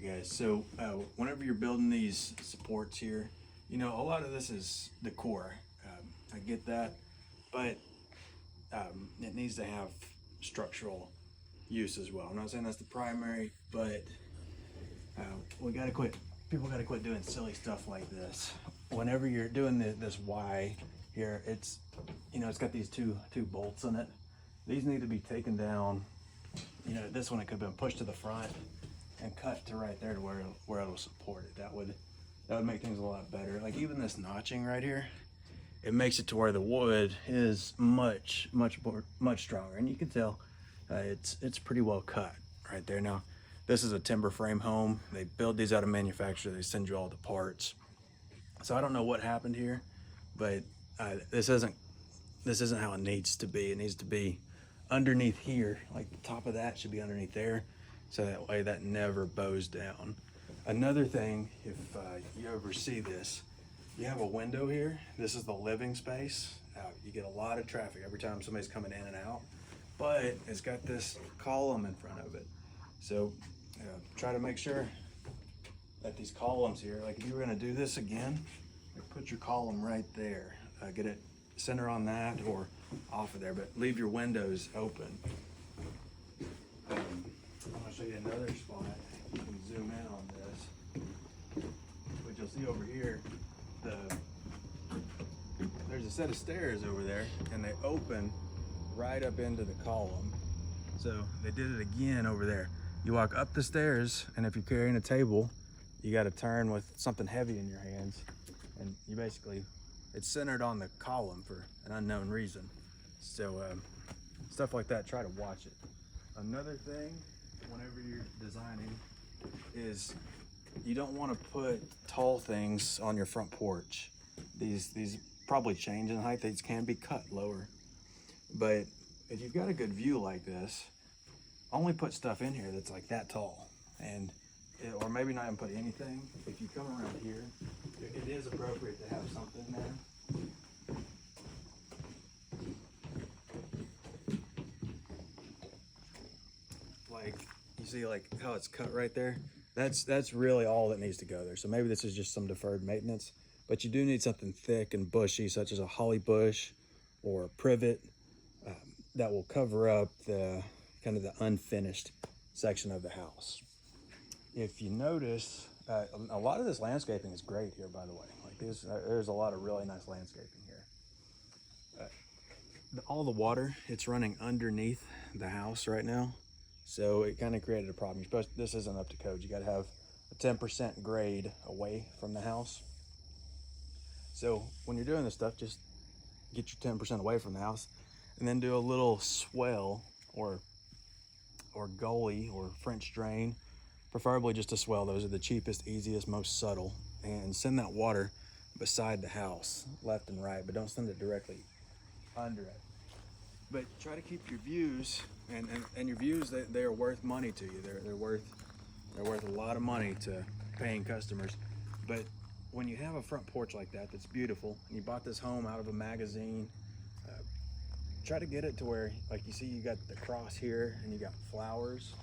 right, guys, so whenever you're building these supports here, you know, a lot of this is decor. I get that, but it needs to have structural use as well. I'm not saying that's the primary, but we gotta quit. People gotta quit doing silly stuff like this. Whenever you're doing this Y here, it's, you know, it's got these two bolts in it. These need to be taken down. You know, this one, it could have been pushed to the front and cut to right there to where it'll support it. That would make things a lot better. Like even this notching right here, it makes it to where the wood is much stronger, and you can tell it's pretty well cut right there. Now, this is a timber frame home. They build these out of manufacture. They send you all the parts. So I don't know what happened here, but this isn't how it needs to be. It needs to be underneath here, like the top of that should be underneath there, so that way that never bows down. Another thing, if you ever see this, you have a window here. This is the living space. You get a lot of traffic every time somebody's coming in and out, but it's got this column in front of it. So try to make sure that these columns here, like if you were gonna do this again, like put your column right there. Get it center on that or off of there, but leave your windows open. I'm gonna show you another spot. You can zoom in on this. But you'll see over here, there's a set of stairs over there, and they open right up into the column. So they did it again over there. You walk up the stairs, and if you're carrying a table, you got to turn with something heavy in your hands, and you basically, it's centered on the column for an unknown reason. So stuff like that, try to watch it. Another thing, whenever you're designing, is you don't want to put tall things on your front porch. These probably change in height. These can be cut lower, but if you've got a good view like this, only put stuff in here that's like that tall, or maybe not even put anything. If you come around here, it is appropriate to have something there. Like you see, like how it's cut right there. That's really all that needs to go there. So maybe this is just some deferred maintenance, but you do need something thick and bushy, such as a holly bush or a privet, that will cover up the kind of the unfinished section of the house. If you notice, a lot of this landscaping is great here, by the way. Like there's a lot of really nice landscaping here. All the water, it's running underneath the house right now, so it kind of created a problem. This isn't up to code. You got to have a 10% grade away from the house. So when you're doing this stuff, just get your 10% away from the house, and then do a little swell or gully or French drain, preferably just a swell. Those are the cheapest, easiest, most subtle, and send that water beside the house, left and right, but don't send it directly under it. But try to keep your views, and your views, they are worth money to you. They're worth a lot of money to paying customers. But when you have a front porch like that that's beautiful, and you bought this home out of a magazine, try to get it to where, like you see, you got the cross here and you got flowers.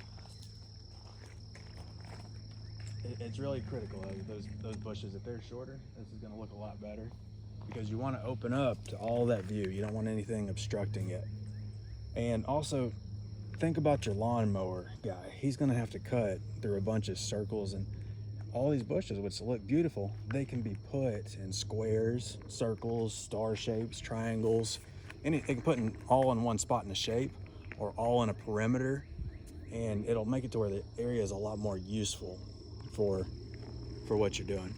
It's really critical. Those bushes, if they're shorter, this is going to look a lot better, because you want to open up to all that view. You don't want anything obstructing it. And also think about your lawnmower guy. He's going to have to cut through a bunch of circles, and all these bushes, which look beautiful, they can be put in squares, circles, star shapes, triangles. They can put all in one spot in a shape, or all in a perimeter, and it'll make it to where the area is a lot more useful for what you're doing.